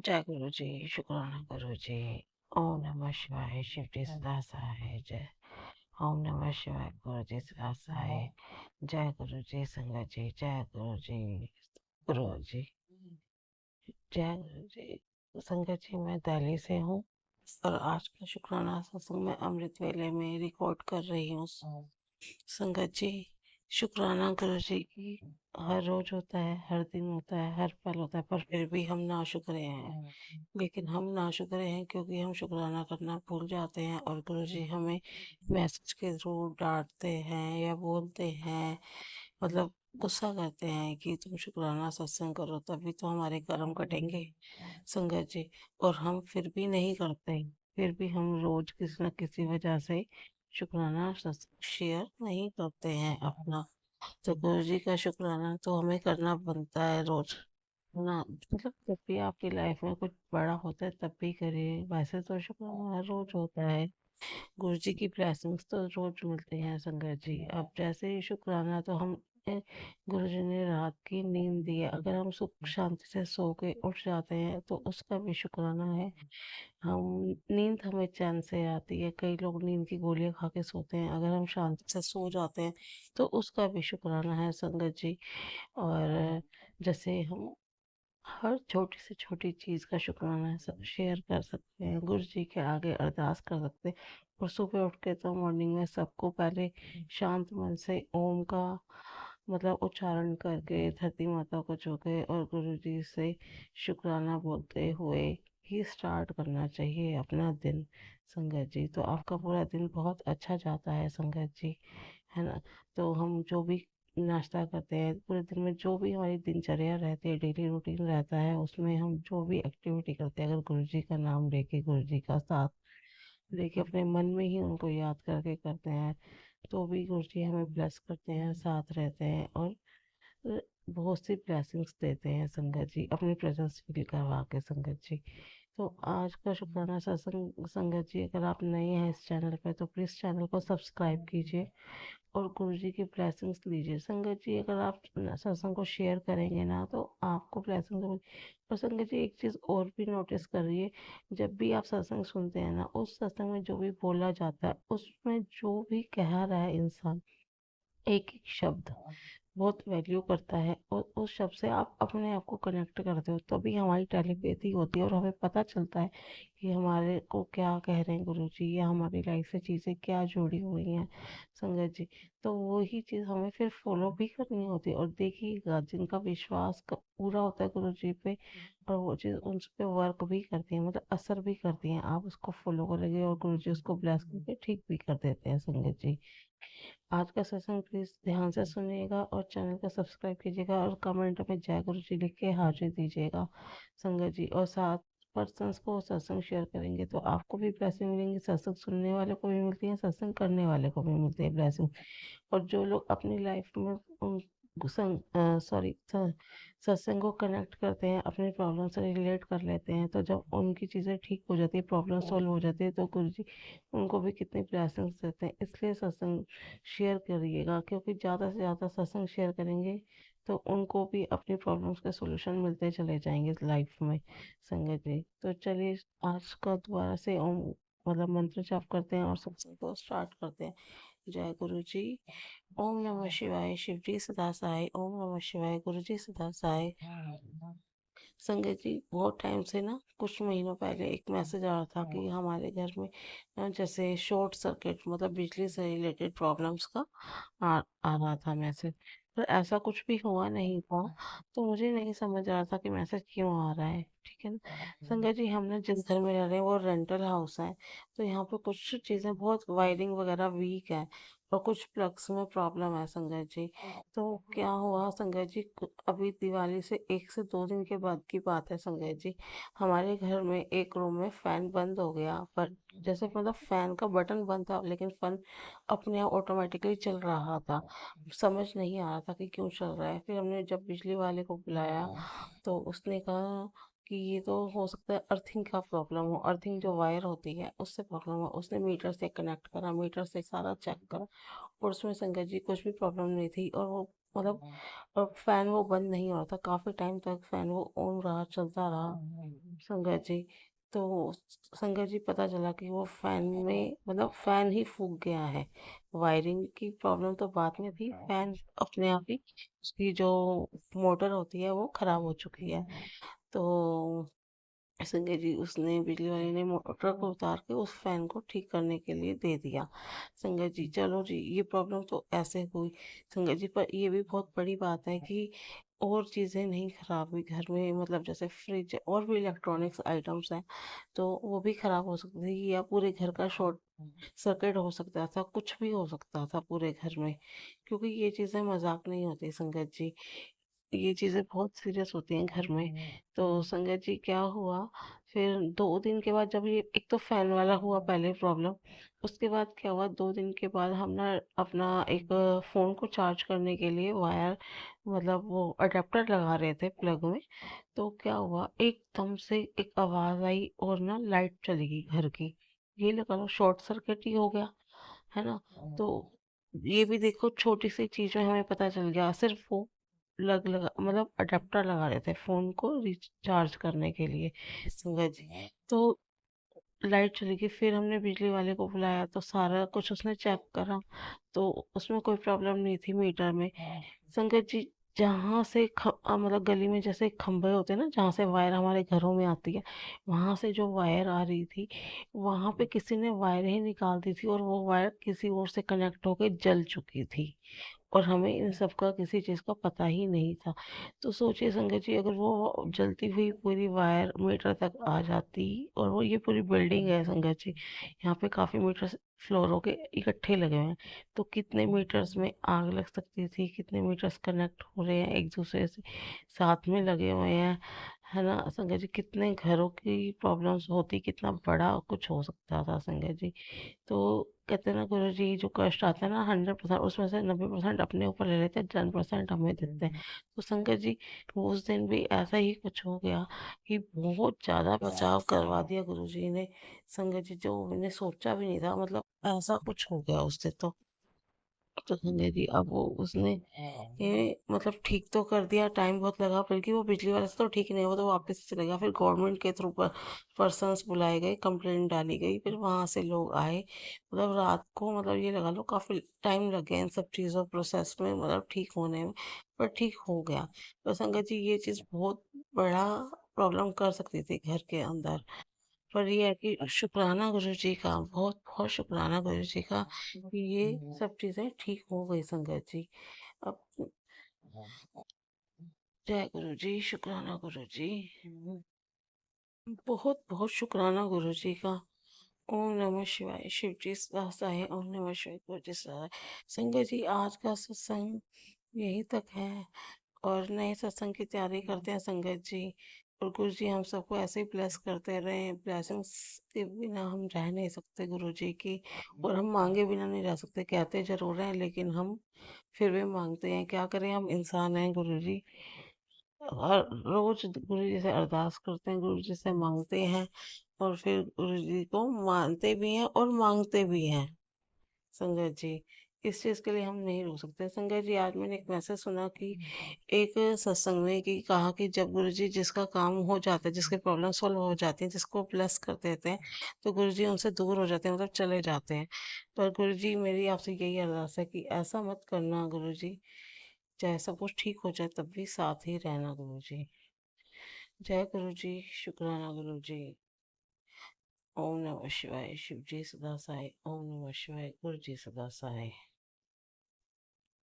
जय गुरु जी, शुक्राना गुरु जी। ओम नमः शिवाय, शिव जी सदा सहाय। जय ओम नमः शिवाय, गुरु जी सदा सहाय। जय गुरु जी, संगत जी, जय गुरु जी, गुरु जी, जय गुरु जी। संगत जी, मैं दिल्ली से हूँ और आज का शुक्राना सत्संग मैं अमृत वेले में रिकॉर्ड कर रही हूँ। संगत जी, शुक्राना गुरु जी की हर रोज होता है, हर दिन होता है, हर पल होता है, पर फिर भी हम नाशुक्रे हैं। लेकिन हम नाशुक्रे हैं क्योंकि हम शुक्राना करना भूल जाते हैं और गुरु जी हमें मैसेज के थ्रू डांटते हैं या बोलते हैं, मतलब गुस्सा करते हैं कि तुम शुक्राना सत्संग करो तभी तो हमारे कर्म कटेंगे। संगत जी, और हम फिर भी नहीं करते, फिर भी हम रोज किसी न किसी वजह से शुक्राना शेयर नहीं करते हैं अपना। तो गुरु जी का शुक्राना तो हमें करना बनता है रोज ना, मतलब जब भी आपकी लाइफ में कुछ बड़ा होता है तब भी करिए, वैसे तो शुक्राना हर रोज होता है। गुरु जी की ब्लेसिंग्स तो रोज मिलते हैं संगत जी। अब जैसे ही शुक्राना तो हम गुरु जी ने रात की नींद दी है, अगर हम सुख शांति से सो के उठ जाते हैं तो उसका भी शुक्राना है। हम नींद हमें चैन से आती है, कई लोग नींद की गोलियां खा के सोते हैं, अगर हम शांति से सो जाते हैं तो उसका भी शुक्राना है संगत जी। और जैसे हम हर छोटी से छोटी चीज़ का शुक्राना सब शेयर कर सकते हैं, गुरु जी के आगे अरदास कर सकते हैं। और सुबह उठ के तो मॉर्निंग में सबको पहले शांत मन से ओम का मतलब उच्चारण करके धरती माता को छू के और गुरु जी से शुक्राना बोलते हुए ही स्टार्ट करना चाहिए अपना दिन। संगत जी, तो आपका पूरा दिन बहुत अच्छा जाता है संगत जी, है ना। तो हम जो भी नाश्ता करते हैं, पूरे दिन में जो भी हमारी दिनचर्या रहती है, डेली रूटीन रहता है, उसमें हम जो भी एक्टिविटी करते हैं, अगर गुरु जी का नाम लेके गुरु जी का साथ लेके अपने मन में ही उनको याद करके करते हैं तो भी गुरु जी हमें ब्लेस करते हैं, साथ रहते हैं और बहुत सी ब्लेसिंग्स देते हैं संगत जी, अपनी प्रेजेंस फील करवा के संगत जी। तो आज का शुक्राना सत्संग संगत जी, अगर आप नए हैं इस चैनल पे तो प्लीज़ चैनल को सब्सक्राइब कीजिए और गुरु जी की ब्लेसिंग्स लीजिए। संगत जी, अगर आप सत्संग को शेयर करेंगे ना तो आपको ब्लेसिंग मिलेगी। और संगत जी, एक चीज़ और भी नोटिस करिए, जब भी आप सत्संग सुनते हैं ना, उस सत्संग में जो भी बोला जाता है, उसमें जो भी कह रहा है इंसान, एक एक शब्द बहुत वैल्यू करता है और उस शब्द से आप अपने आप को कनेक्ट करते हो, तभी हमारी टेलीपैथी होती है और हमें पता चलता है कि हमारे को क्या कह रहे हैं गुरु जी, या हमारी लाइफ से चीज़ें क्या जुड़ी हुई हैं संगत जी। तो वही चीज़ हमें फिर फॉलो भी करनी होती है। और देखिएगा, जिनका विश्वास पूरा होता है गुरु जी पे और वो चीज़ उन पे वर्क भी करती है, मतलब असर भी करती है, आप उसको फॉलो करेंगे और गुरु जी उसको ब्लेस करके ठीक भी कर देते हैं संगत जी। आज का सेशन प्लीज ध्यान से सुनिएगा और चैनल को सब्सक्राइब कीजिएगा और कमेंट में जय गुरु जी लिख के हाजिर दीजिएगा संगत जी। और 7 पर्सन्स को सत्संग शेयर करेंगे तो आपको भी ब्लेसिंग मिलेंगी, सत्संग सुनने वाले को भी मिलती है, सत्संग करने वाले को भी मिलती है ब्लेसिंग। और जो लोग अपनी लाइफ में सत्संग को कनेक्ट करते हैं, अपनी प्रॉब्लम से रिलेट कर लेते हैं, तो जब उनकी चीज़ें ठीक हो जाती है, प्रॉब्लम सॉल्व हो जाती है, तो गुरु जी उनको भी कितनी ब्लेसिंग्स देते हैं। इसलिए सत्संग शेयर करिएगा, क्योंकि ज़्यादा से ज़्यादा सत्संग शेयर करेंगे तो उनको भी अपनी प्रॉब्लम्स के सॉल्यूशन मिलते चले जाएंगे लाइफ में संगत जी। तो चलिए आज का दोबारा से ओम मतलब मंत्र जाप करते हैं और सत्संग को स्टार्ट करते हैं। जय गुरु जी। ओम नमः शिवाय, शिव जी सदा सहाय। ओम नमः शिवाय, गुरु जी सदा सहाय। संगत जी, बहुत टाइम से ना, कुछ महीनों पहले एक मैसेज आ रहा था कि हमारे घर में जैसे शॉर्ट सर्किट मतलब बिजली से रिलेटेड प्रॉब्लम्स का आ रहा था मैसेज। पर ऐसा कुछ भी हुआ नहीं था, तो मुझे नहीं समझ आ रहा था कि मैसेज क्यों आ रहा है। ठीक है ना संगत जी, हमने जिस घर में रह रहे हैं वो रेंटल हाउस है, तो यहाँ पे कुछ चीज़ें बहुत वायरिंग वगैरह वीक है और कुछ प्लग्स में प्रॉब्लम है संगत जी। तो क्या हुआ संगत जी, अभी दिवाली से 1 से 2 दिन के बाद की बात है संगत जी, हमारे घर में एक रूम में फैन बंद हो गया। पर जैसे मतलब फैन का बटन बंद था लेकिन फैन अपने आप ऑटोमेटिकली चल रहा था, समझ नहीं आ रहा था कि क्यों चल रहा है। फिर हमने जब बिजली वाले को बुलाया तो उसने कहा कि ये तो हो सकता है अर्थिंग का प्रॉब्लम हो, अर्थिंग जो वायर होती है उससे प्रॉब्लम हो। उसने मीटर से कनेक्ट करा, मीटर से सारा चेक करा और उसमें संगत जी कुछ भी प्रॉब्लम नहीं थी और वो मतलब फैन वो बंद नहीं हो रहा था, काफ़ी टाइम तक फैन वो ऑन रहा, चलता रहा संगत जी। तो संगत जी पता चला कि वो फैन में मतलब फैन ही फूक गया है। वायरिंग की प्रॉब्लम तो बाद में थी, फैन अपने आप ही उसकी जो मोटर होती है वो खराब हो चुकी है। तो संजय जी उसने बिजली वाले ने मोटर को उतार के उस फैन को ठीक करने के लिए दे दिया। संजय जी चलो जी, ये प्रॉब्लम तो ऐसे हुई संजय जी, पर ये भी बहुत बड़ी बात है कि और चीज़ें नहीं खराब हुई घर में, मतलब जैसे फ्रिज और भी इलेक्ट्रॉनिक्स आइटम्स हैं तो वो भी खराब हो सकती थी, या पूरे घर का शॉर्ट सर्किट हो सकता था, कुछ भी हो सकता था पूरे घर में। क्योंकि ये चीज़ें मजाक नहीं होती संगत जी, ये चीज़ें बहुत सीरियस होती हैं घर में। तो संगत जी क्या हुआ, फिर 2 दिन के बाद जब ये एक तो फैन वाला हुआ पहले प्रॉब्लम, उसके बाद क्या हुआ, 2 दिन के बाद हम ना अपना एक फ़ोन को चार्ज करने के लिए वायर, मतलब वो अडेप्टर लगा रहे थे प्लग में। तो क्या हुआ, एकदम से एक आवाज़ आई और ना लाइट चली गई घर की। ये लगा लो शॉर्ट सर्किट ही हो गया, है ना। तो ये भी देखो छोटी सी चीज में हमें पता चल गया, सिर्फ वो लग लगा मतलब अडेप्टर लगा रहे थे फोन को रिचार्ज करने के लिए संगत जी। तो लाइट चली गई, फिर हमने बिजली वाले को बुलाया तो सारा कुछ उसने चेक करा, तो उसमें कोई प्रॉब्लम नहीं थी मीटर में संगत जी। जहाँ से मतलब गली में जैसे खंभे होते हैं ना, जहाँ से वायर हमारे घरों में आती है, वहां से जो वायर आ रही थी, वहां पे किसी ने वायर ही निकाल दी थी और वो वायर किसी और से कनेक्ट होके जल चुकी थी, और हमें इन सब का किसी चीज़ का पता ही नहीं था। तो सोचिए संगत जी, अगर वो जलती हुई पूरी वायर मीटर तक आ जाती, और वो ये पूरी बिल्डिंग है संगत जी, यहाँ पे काफ़ी मीटर फ्लोरों के इकट्ठे लगे हुए हैं, तो कितने मीटर्स में आग लग सकती थी, कितने मीटर्स कनेक्ट हो रहे हैं एक दूसरे से, साथ में लगे हुए हैं, है ना संगत जी, कितने घरों की प्रॉब्लम्स होती, कितना बड़ा कुछ हो सकता था संगत जी। तो कहते हैं ना गुरु जी, जो कष्ट आता है ना 100%, उसमें से 90% अपने ऊपर ले लेते हैं, 10% हमें देते हैं। तो संगत जी उस दिन भी ऐसा ही कुछ हो गया कि बहुत ज्यादा बचाव करवा दिया गुरु जी ने संगत जी, जो मैंने सोचा भी नहीं था, मतलब ऐसा कुछ हो गया उस दिन। तो संजय जी अब वो उसने ये मतलब ठीक तो कर दिया, टाइम बहुत लगा, बल्कि वो बिजली वाले से तो ठीक ही नहीं हुआ, तो वापस से चले गया। फिर गवर्नमेंट के थ्रू पर पर्सन्स बुलाए गए, कंप्लेंट डाली गई, फिर वहां से लोग आए, मतलब रात को, मतलब ये लगा लो काफी टाइम लग गया इन सब चीजों प्रोसेस में, मतलब ठीक होने में, पर ठीक हो गया। तो संगत जी ये चीज बहुत बड़ा प्रॉब्लम कर सकती थी घर के अंदर, पर ये है कि शुक्राना गुरु जी का, बहुत बहुत शुक्राना गुरु जी का कि ये सब चीजें ठीक हो गई संगत जी। अब जय गुरु जी, शुक्राना गुरु जी, बहुत बहुत शुक्राना गुरु जी का। ओम नमः शिवाय, शिव जी सदा सहाय, ओम नमः शिवाय, गुरु जी सदा। संगत जी आज का सत्संग यही तक है, और नए सत्संग की तैयारी करते हैं संगत जी। और गुरु जी हम सबको ऐसे ही ब्लेस करते रहे, ब्लेसिंग्स के बिना हम रह नहीं सकते गुरु जी की, और हम मांगे बिना नहीं रह सकते, कहते जरूर हैं लेकिन हम फिर भी मांगते हैं, क्या करें, हम इंसान हैं गुरु जी। हर रोज गुरु जी से अरदास करते हैं, गुरु जी से मांगते हैं, और फिर गुरु जी को मानते भी हैं और मांगते भी हैं संगत जी। इस चीज के लिए हम नहीं रुक सकते संगत जी। आज मैंने एक मैसेज सुना कि एक सत्संग में कि कहा कि जब गुरु जी जिसका काम हो जाता है, जिसके प्रॉब्लम सॉल्व हो जाती है, जिसको ब्लेस कर देते हैं, तो गुरु जी उनसे दूर हो जाते हैं, मतलब चले जाते हैं। पर गुरु जी मेरी आपसे यही अरदास है कि ऐसा मत करना गुरु जी, चाहे सब कुछ ठीक हो जाए तब भी साथ ही रहना गुरु जी। जय गुरु जी, शुक्राना गुरु जी। ओम नमः शिवाय, शिव जी सदा सहाय, ओम नमः शिवाय, गुरु जी सदा सहाय।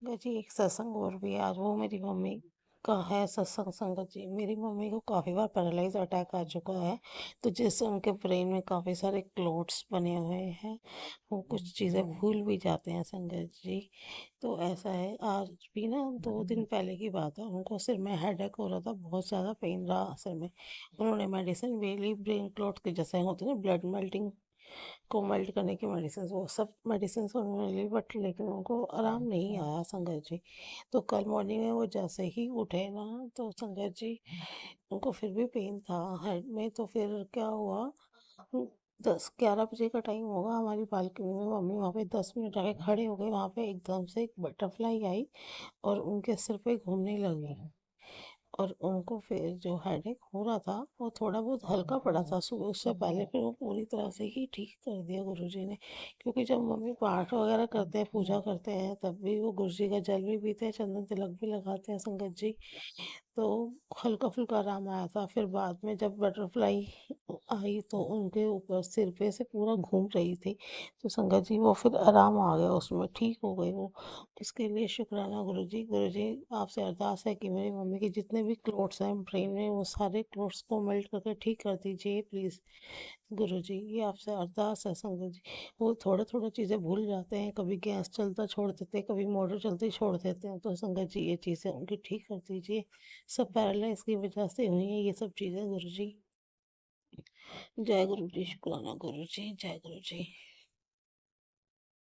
संगत जी एक सत्संग और भी है आज, वो मेरी मम्मी का है सत्संग संगत जी। मेरी मम्मी को काफ़ी बार पैरालाइज अटैक आ चुका है, तो जिससे उनके ब्रेन में काफ़ी सारे क्लोट्स बने हुए हैं, वो कुछ चीज़ें भूल भी जाते हैं संगत जी। तो ऐसा है, आज भी ना 2 दिन पहले की बात है, उनको सिर में हेडेक हो रहा था, बहुत ज़्यादा पेन रहा सिर में। उन्होंने मेडिसिन ले ली, ब्रेन क्लॉट के जैसे होते हैं ना, ब्लड मेल्टिंग को मेल्ट करने की मेडिसिन, वो सब मेडिसिन उन्होंने ली, बट लेकिन उनको आराम नहीं आया संगत जी। तो कल मॉर्निंग में वो जैसे ही उठे ना, तो संगत जी उनको फिर भी पेन था हेड में, तो फिर क्या हुआ, 10-11 बजे का टाइम होगा। हमारी बालकनी में मम्मी वहाँ पे 10 मिनट आके खड़े हो गए। वहाँ पे एकदम से एक बटरफ्लाई आई और उनके सिर पे घूमने लगी। और उनको फिर जो हेडेक हो रहा था वो थोड़ा बहुत हल्का पड़ा था सुबह, उससे पहले फिर वो पूरी तरह से ही ठीक कर दिया गुरुजी ने। क्योंकि जब मम्मी पाठ वगैरह करते हैं, पूजा करते हैं, तब भी वो गुरुजी का जल भी पीते हैं, चंदन तिलक भी लगाते हैं संगत जी। तो हल्का फुल्का आराम आया था। फिर बाद में जब बटरफ्लाई आई तो उनके ऊपर सिर पे से पूरा घूम रही थी, तो संगत जी वो फिर आराम आ गया, उसमें ठीक हो गई वो। इसके लिए शुक्राना गुरुजी। गुरुजी आपसे अरदास है कि मेरी मम्मी के जितने भी क्लोट्स हैं ब्रेन में, वो सारे क्लोट्स को मेल्ट करके ठीक कर दीजिए प्लीज़ गुरुजी। ये आपसे अरदास है संगत जी। वो थोड़े थोड़े चीज़ें भूल जाते हैं, कभी गैस चलता छोड़ देते हैं, कभी मोटर चलती छोड़ देते हैं, तो संगत जी ये चीज़ें उनकी ठीक कर दीजिए। सब पैरालाइज की वजह से हुई है ये सब चीज़ें गुरुजी। जय गुरु जी। शुक्राना गुरु जी। जय गुरु जी।